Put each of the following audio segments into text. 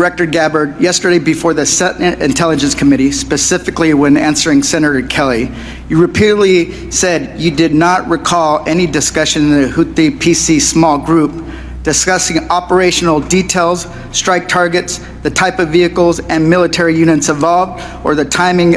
Director Gabbard, yesterday before the Senate Intelligence Committee, specifically when answering Senator Kelly, you repeatedly said you did not recall any discussion in the Houthi PC small group discussing operational details, strike targets, the type of vehicles and military units involved, or the timing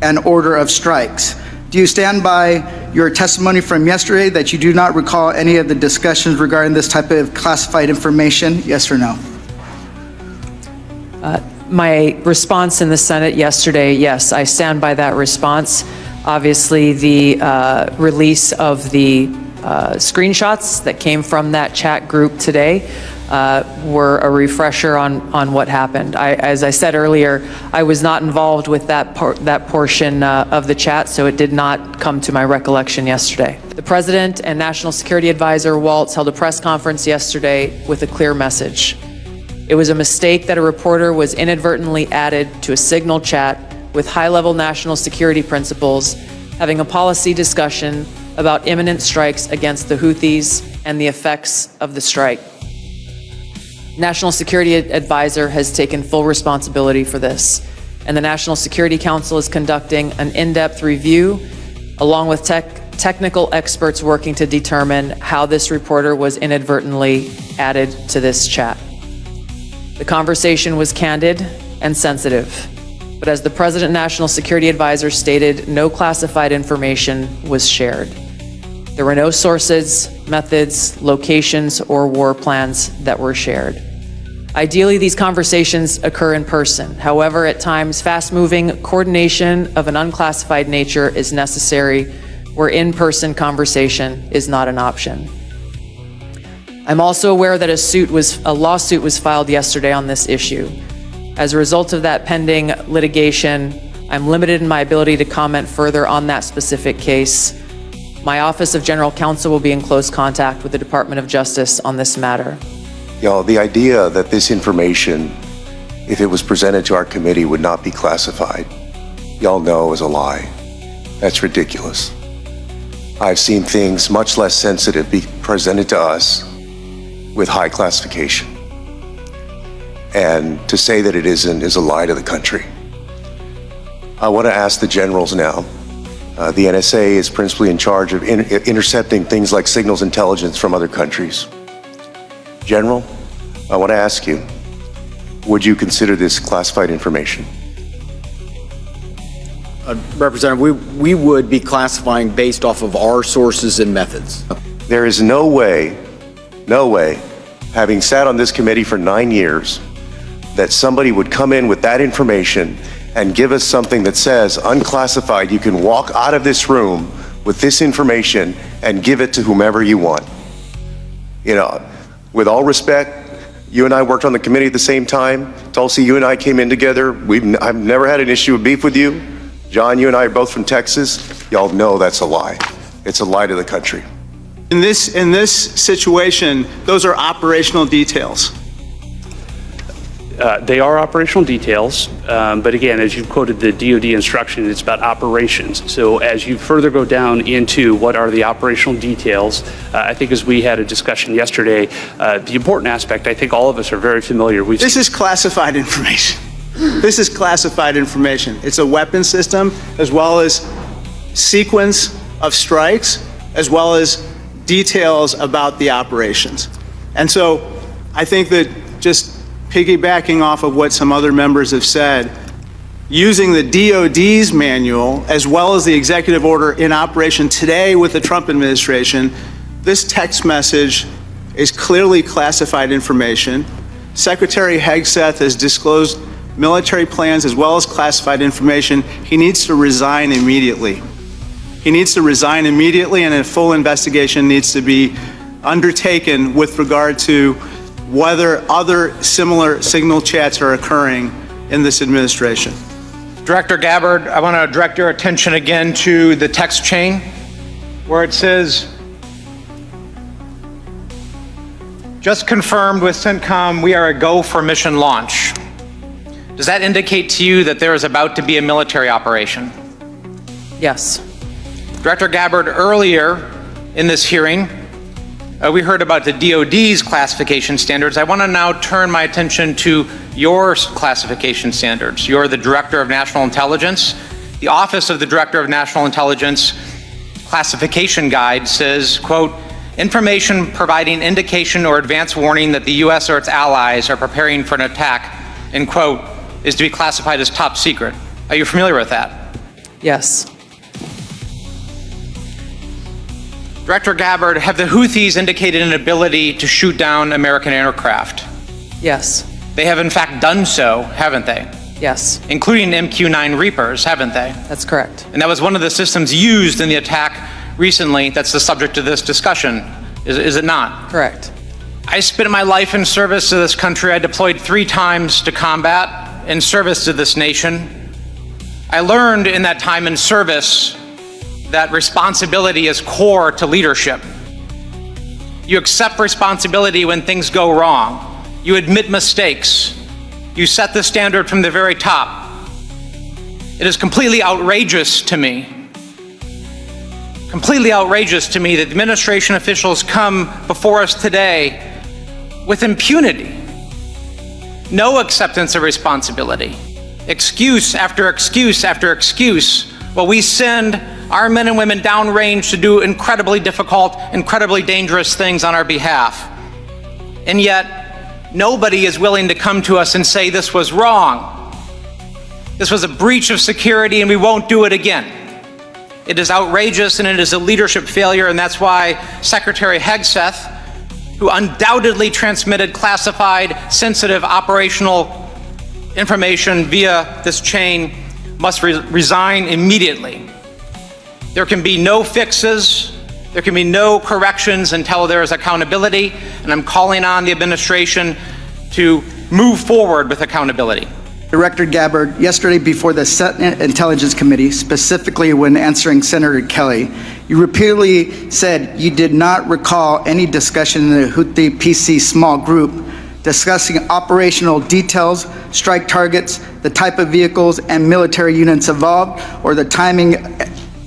and order of strikes. Do you stand by your testimony from yesterday that you do not recall any of the discussions regarding this type of classified information? Yes or no? My response in the Senate yesterday, yes, I stand by that response. Obviously, the release of the screenshots that came from that chat group today were a refresher on what happened. As I said earlier, I was not involved with that portion of the chat, so it did not come to my recollection yesterday. The President and National Security Advisor Waltz held a press conference yesterday with a clear message. It was a mistake that a reporter was inadvertently added to a Signal chat with high-level national security principals, having a policy discussion about imminent strikes against the Houthis and the effects of the strike. National Security Advisor has taken full responsibility for this, and the National Security Council is conducting an in-depth review, along with technical experts working to determine how this reporter was inadvertently added to this chat. The conversation was candid and sensitive, but as the President and National Security Advisor stated, no classified information was shared. There were no sources, methods, locations, or war plans that were shared. Ideally, these conversations occur in person. However, at times, fast-moving coordination of an unclassified nature is necessary, where in-person conversation is not an option. I'm also aware that a lawsuit was filed yesterday on this issue. As a result of that pending litigation, I'm limited in my ability to comment further on that specific case. My Office of General Counsel will be in close contact with the Department of Justice on this matter. The idea that this information, if it was presented to our committee, would not be classified, y'all know is a lie. That's ridiculous. I've seen things much less sensitive be presented to us with high classification. And to say that it isn't is a lie to the country. I want to ask the generals now. The NSA is principally in charge of intercepting things like signals intelligence from other countries. General, I want to ask you, would you consider this classified information? Representative, we would be classifying based off of our sources and methods. There is no way, having sat on this committee for 9 years, that somebody would come in with that information and give us something that says unclassified. You can walk out of this room with this information and give it to whomever you want. With all respect, you and I worked on the committee at the same time. Tulsi, you and I came in together. I've never had an issue of beef with you. John, you and I are both from Texas. Y'all know that's a lie. It's a lie to the country. In this situation, those are operational details. They are operational details, but again, as you quoted the DoD instruction, it's about operations. So as you further go down into what are the operational details, I think as we had a discussion yesterday, the important aspect, I think all of us are very familiar. This is classified information. This is classified information. It's a weapon system, as well as sequence of strikes, as well as details about the operations. And so I think that, just piggybacking off of what some other members have said, using the DoD's manual as well as the executive order in operation today with the Trump administration, this text message is clearly classified information. Secretary Hegseth has disclosed military plans as well as classified information. He needs to resign immediately. He needs to resign immediately, and a full investigation needs to be undertaken with regard to whether other similar signal chats are occurring in this administration. Director Gabbard, I want to direct your attention again to the text chain where it says, just confirmed with CENTCOM, we are a go for mission launch. Does that indicate to you that there is about to be a military operation? Yes. Director Gabbard, earlier in this hearing, we heard about the DoD's classification standards. I want to now turn my attention to your classification standards. You're the Director of National Intelligence. The Office of the Director of National Intelligence classification guide says, quote, information providing indication or advance warning that the U.S. or its allies are preparing for an attack, end quote, is to be classified as top secret. Are you familiar with that? Yes. Director Gabbard, have the Houthis indicated an ability to shoot down American aircraft? Yes. They have in fact done so, haven't they? Yes. Including MQ-9 Reapers, haven't they? That's correct. And that was one of the systems used in the attack recently that's the subject of this discussion, is it not? Correct. I spent my life in service to this country. I deployed 3 times to combat in service to this nation. I learned in that time in service that responsibility is core to leadership. You accept responsibility when things go wrong. You admit mistakes. You set the standard from the very top. It is completely outrageous to me that administration officials come before us today with impunity. No acceptance of responsibility. Excuse after excuse after excuse, while we send our men and women downrange to do incredibly difficult, incredibly dangerous things on our behalf. And yet, nobody is willing to come to us and say this was wrong. This was a breach of security and we won't do it again. It is outrageous and it is a leadership failure, and that's why Secretary Hegseth, who undoubtedly transmitted classified, sensitive operational information via this chain, must resign immediately. There can be no fixes, there can be no corrections until there is accountability, and I'm calling on the administration to move forward with accountability. Director Gabbard, yesterday before the Senate Intelligence Committee, specifically when answering Senator Kelly, you repeatedly said you did not recall any discussion in the Houthi PC small group discussing operational details, strike targets, the type of vehicles and military units involved, or the timing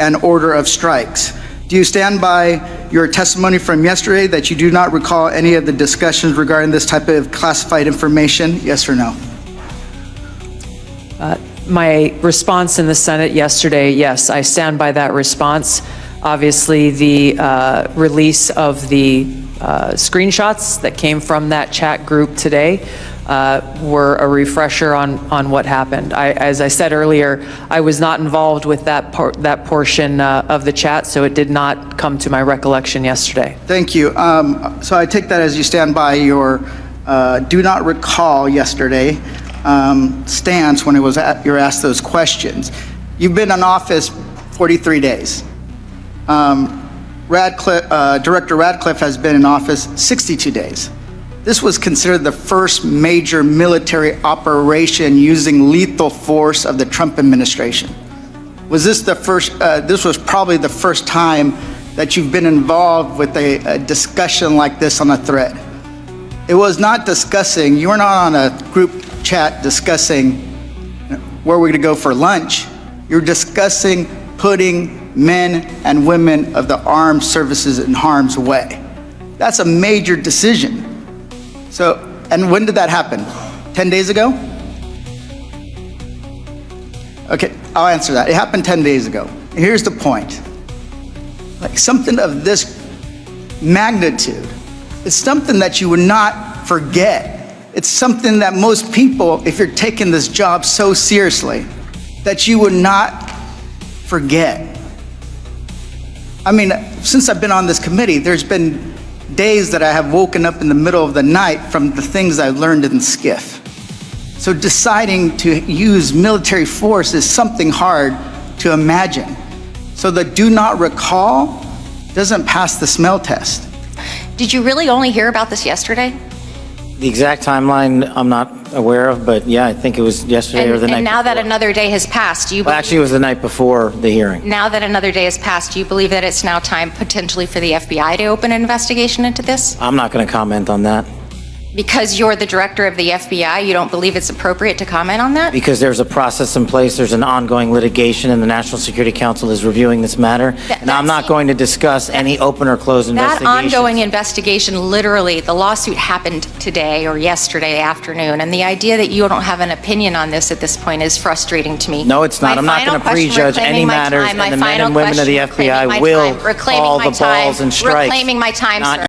and order of strikes. Do you stand by your testimony from yesterday that you do not recall any of the discussions regarding this type of classified information? Yes or no? My response in the Senate yesterday, yes, I stand by that response. Obviously, the release of the screenshots that came from that chat group today were a refresher on what happened. As I said earlier, I was not involved with that portion of the chat, so it did not come to my recollection yesterday. Thank you. So I take that as you stand by your do not recall yesterday stance when you're asked those questions. You've been in office 43 days. Director Radcliffe has been in office 62 days. This was considered the first major military operation using lethal force of the Trump administration. Was this the first, this was probably the first time that you've been involved with a discussion like this on a threat. It was not discussing, you were not on a group chat discussing where we're gonna go for lunch. You're discussing putting men and women of the armed services in harm's way. That's a major decision. So, and when did that happen? 10 days ago? Okay, I'll answer that. It happened 10 days ago. Here's the point. Like something of this magnitude, it's something that you would not forget. It's something that most people, if you're taking this job so seriously, that you would not forget. I mean, since I've been on this committee, there's been days that I have woken up in the middle of the night from the things I learned in SCIF. So deciding to use military force is something hard to imagine. So the do not recall doesn't pass the smell test. Did you really only hear about this yesterday? The exact timeline I'm not aware of, but yeah, I think it was yesterday or the night And now before. that another day has passed, do you Well, believe, actually, it was the night before the hearing. now that another day has passed, do you believe that it's now time potentially for the FBI to open an investigation into this? I'm not going to comment on that. Because you're the director of the FBI, you don't believe it's appropriate to comment on that? Because there's a process in place, there's an ongoing litigation, and the National Security Council is reviewing this matter. And I'm not going to discuss any open or closed That investigations. ongoing investigation, literally, the lawsuit happened today or yesterday afternoon, and the idea that you don't have an opinion on this at this point is frustrating to me. No, it's not. My I'm not final going to question, prejudge any reclaiming my matters, time, my and the men final and women of the question, reclaiming FBI my will time, reclaiming call my the balls time, and strikes. reclaiming my time, not sir.